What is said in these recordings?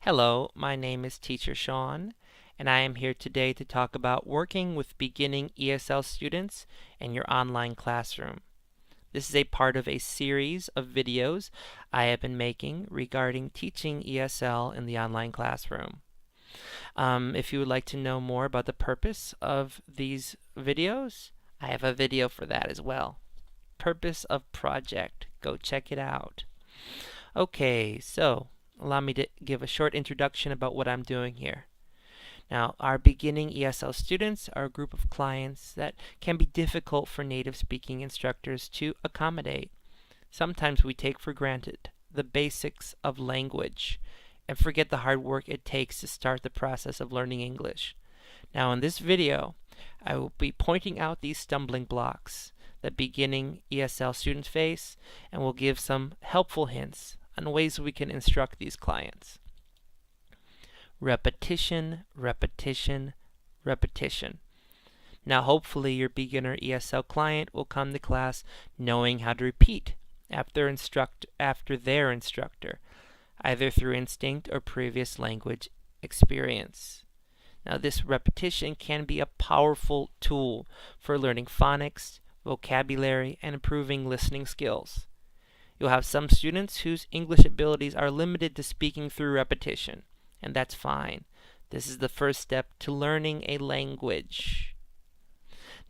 Hello, my name is Teacher Sean, and I am here today to talk about working with beginning ESL students in your online classroom. This is a part of a series of videos I have been making regarding teaching ESL in the online classroom. If you would like to know more about the purpose of these videos, I have a video for that as well. Purpose of project. Go check it out. Okay, so allow me to give a short introduction about what I'm doing here. Now, our beginning ESL students are a group of clients that can be difficult for native speaking instructors to accommodate. Sometimes we take for granted the basics of language and forget the hard work it takes to start the process of learning English. Now, in this video, I will be pointing out these stumbling blocks that beginning ESL students face, and will give some helpful hints on ways we can instruct these clients. Repetition, repetition, repetition. Now hopefully your beginner ESL client will come to class knowing how to repeat after their instructor, either through instinct or previous language experience. Now this repetition can be a powerful tool for learning phonics, vocabulary, and improving listening skills. You'll have some students whose English abilities are limited to speaking through repetition, and that's fine. This is the first step to learning a language.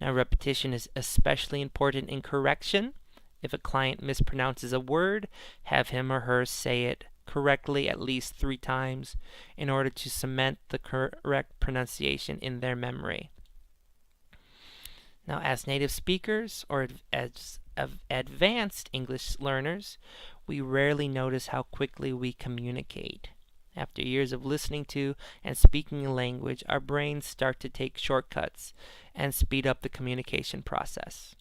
Now, repetition is especially important in correction. If a client mispronounces a word, have him or her say it correctly at least 3 times in order to cement the correct pronunciation in their memory. Now, as native speakers or as advanced English learners, we rarely notice how quickly we communicate. After years of listening to and speaking a language, our brains start to take shortcuts and speed up the communication process.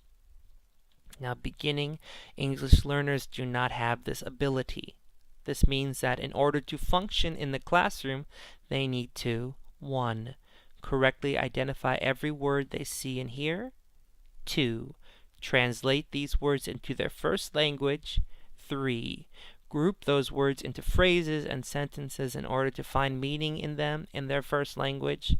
Now, beginning English learners do not have this ability. This means that in order to function in the classroom, they need to 1. Correctly identify every word they see and hear. 2. Translate these words into their first language. 3. Group those words into phrases and sentences in order to find meaning in them in their first language.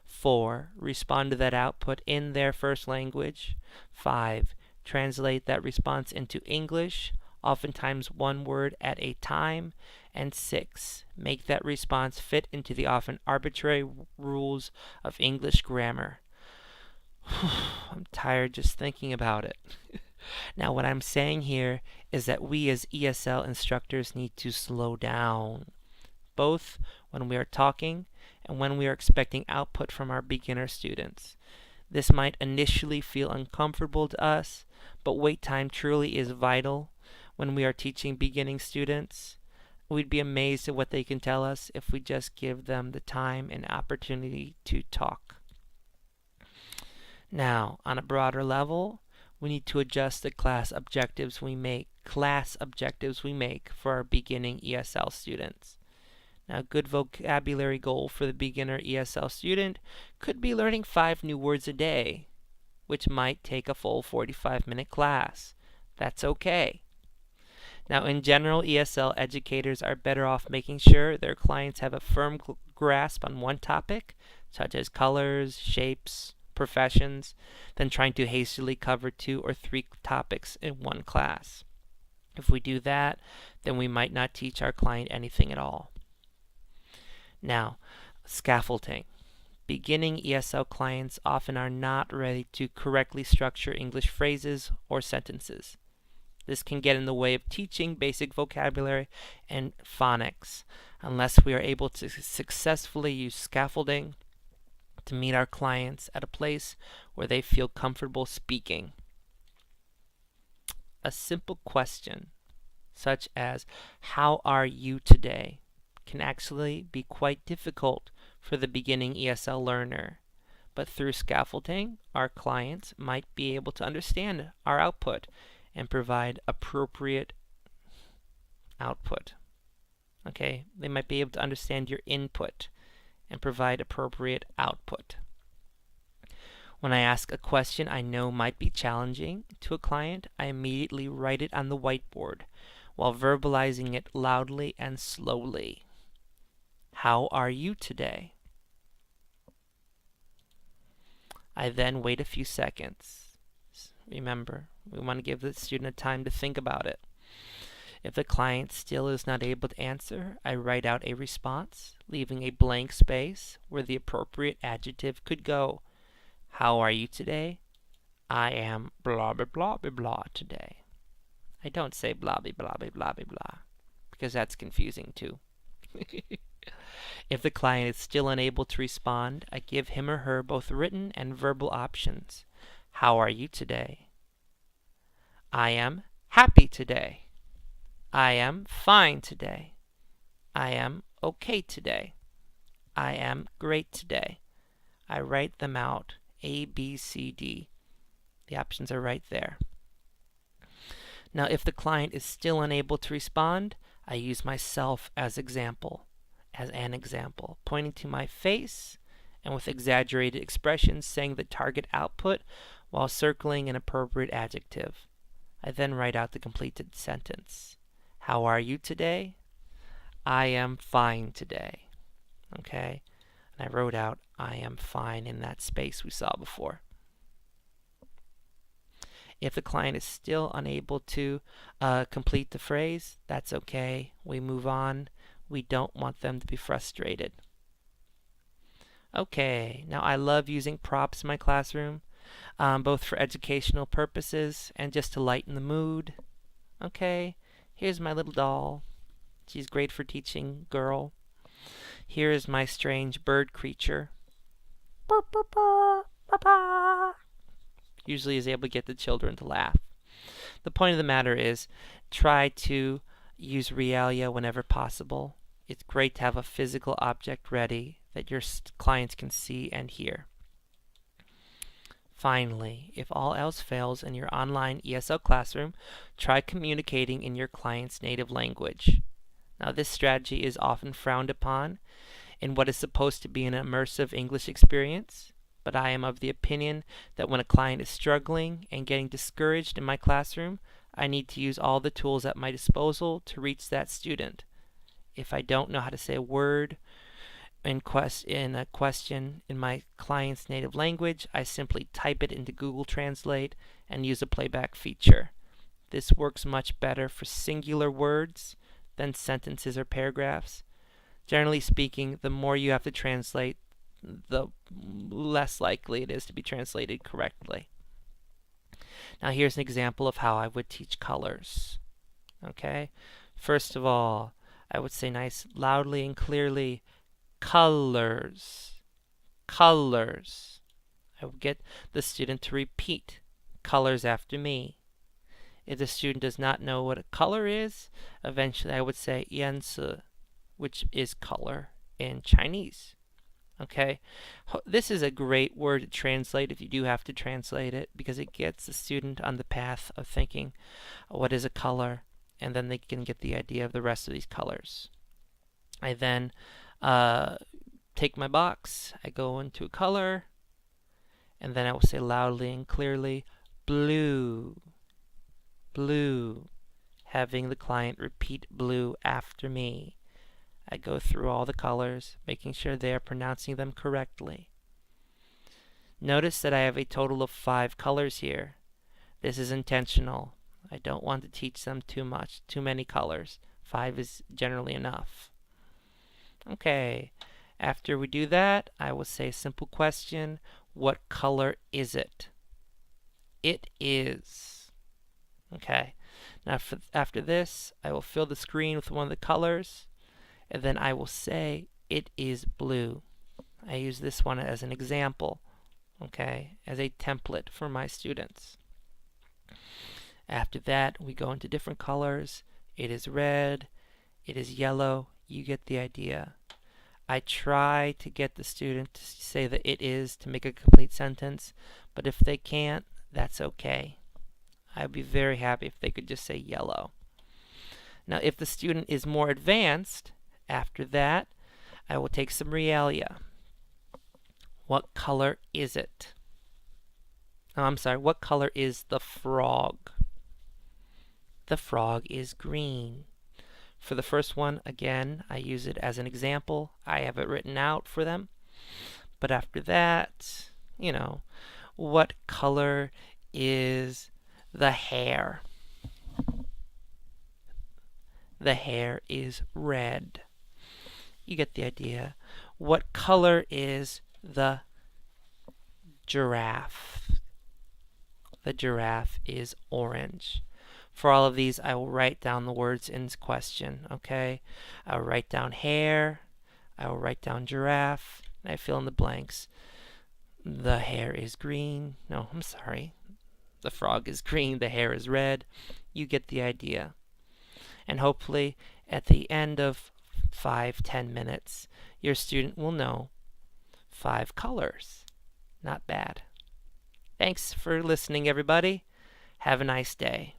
4. Respond to that output in their first language. 5. Translate that response into English, oftentimes one word at a time. And 6. Make that response fit into the often arbitrary rules of English grammar. I'm tired just thinking about it. Now, what I'm saying here is that we as ESL instructors need to slow down, both when we are talking and when we are expecting output from our beginner students. This might initially feel uncomfortable to us, but wait time truly is vital when we are teaching beginning students. We'd be amazed at what they can tell us if we just give them the time and opportunity to talk. Now, on a broader level, we need to adjust the class objectives we make for our beginning ESL students. Now, a good vocabulary goal for the beginner ESL student could be learning 5 new words a day, which might take a full 45-minute class. That's okay. Now, in general, ESL educators are better off making sure their clients have a firm grasp on one topic, such as colors, shapes, professions, than trying to hastily cover 2 or 3 topics in one class. If we do that, then we might not teach our client anything at all. Now, scaffolding. Beginning ESL clients often are not ready to correctly structure English phrases or sentences. This can get in the way of teaching basic vocabulary and phonics unless we are able to successfully use scaffolding to meet our clients at a place where they feel comfortable speaking. A simple question, such as, "How are you today?" can actually be quite difficult for the beginning ESL learner. But through scaffolding, our clients might be able to understand our output and provide appropriate output. Okay, they might be able to understand your input and provide appropriate output. When I ask a question I know might be challenging to a client, I immediately write it on the whiteboard while verbalizing it loudly and slowly. How are you today? I then wait a few seconds. Remember, we want to give the student a time to think about it. If the client still is not able to answer, I write out a response, leaving a blank space where the appropriate adjective could go. How are you today? I am blah blah blah blah blah today. I don't say blah blah blah blah blah blah because that's confusing too. If the client is still unable to respond, I give him or her both written and verbal options. How are you today? I am happy today. I am fine today. I am okay today. I am great today. I write them out. A, B, C, D. The options are right there. Now, if the client is still unable to respond, I use myself as an example, pointing to my face and with exaggerated expressions saying the target output while circling an appropriate adjective. I then write out the completed sentence. How are you today? I am fine today. Okay? And I wrote out I am fine in that space we saw before. If the client is still unable to complete the phrase, that's okay. We move on. We don't want them to be frustrated. Okay, now I love using props in my classroom, both for educational purposes and just to lighten the mood. Okay, here's my little doll. She's great for teaching girl. Here is my strange bird creature. Usually is able to get the children to laugh. The point of the matter is try to use realia whenever possible. It's great to have a physical object ready that your clients can see and hear. Finally, if all else fails in your online ESL classroom, try communicating in your client's native language. Now, this strategy is often frowned upon in what is supposed to be an immersive English experience, but I am of the opinion that when a client is struggling and getting discouraged in my classroom, I need to use all the tools at my disposal to reach that student. If I don't know how to say a word in a question in my client's native language, I simply type it into Google Translate and use a playback feature. This works much better for singular words than sentences or paragraphs. Generally speaking, the more you have to translate, the less likely it is to be translated correctly. Now here's an example of how I would teach colors. Okay, first of all, I would say nice loudly and clearly, colors, colors. I would get the student to repeat colors after me. If the student does not know what a color is, eventually I would say 颜色, which is color in Chinese. Okay, this is a great word to translate if you do have to translate it, because it gets the student on the path of thinking, what is a color? And then they can get the idea of the rest of these colors. I then take my box, I go into a color, and then I will say loudly and clearly, blue, blue, having the client repeat blue after me. I go through all the colors, making sure they are pronouncing them correctly. Notice that I have a total of 5 colors here. This is intentional. I don't want to teach them too many colors. 5 is generally enough. Okay, after we do that, I will say a simple question. What color is it? It is. Okay, now after this, I will fill the screen with one of the colors, and then I will say, it is blue. I use this one as an example, okay, as a template for my students. After that, we go into different colors. It is red, it is yellow, you get the idea. I try to get the student to say that it is to make a complete sentence, but if they can't, that's okay. I'd be very happy if they could just say yellow. Now, if the student is more advanced, after that, I will take some realia. What color is it? Oh, I'm sorry, what color is the frog? The frog is green. For the first one, again, I use it as an example. I have it written out for them. But after that, what color is the hair? The hair is red. You get the idea. What color is the giraffe? The giraffe is orange. For all of these, I will write down the words in question, okay? I will write down hair. I will write down giraffe. And I fill in the blanks. The hair is green. No, I'm sorry. The frog is green. The hair is red. You get the idea. And hopefully, at the end of 5-10 minutes, your student will know 5 colors. Not bad. Thanks for listening, everybody. Have a nice day.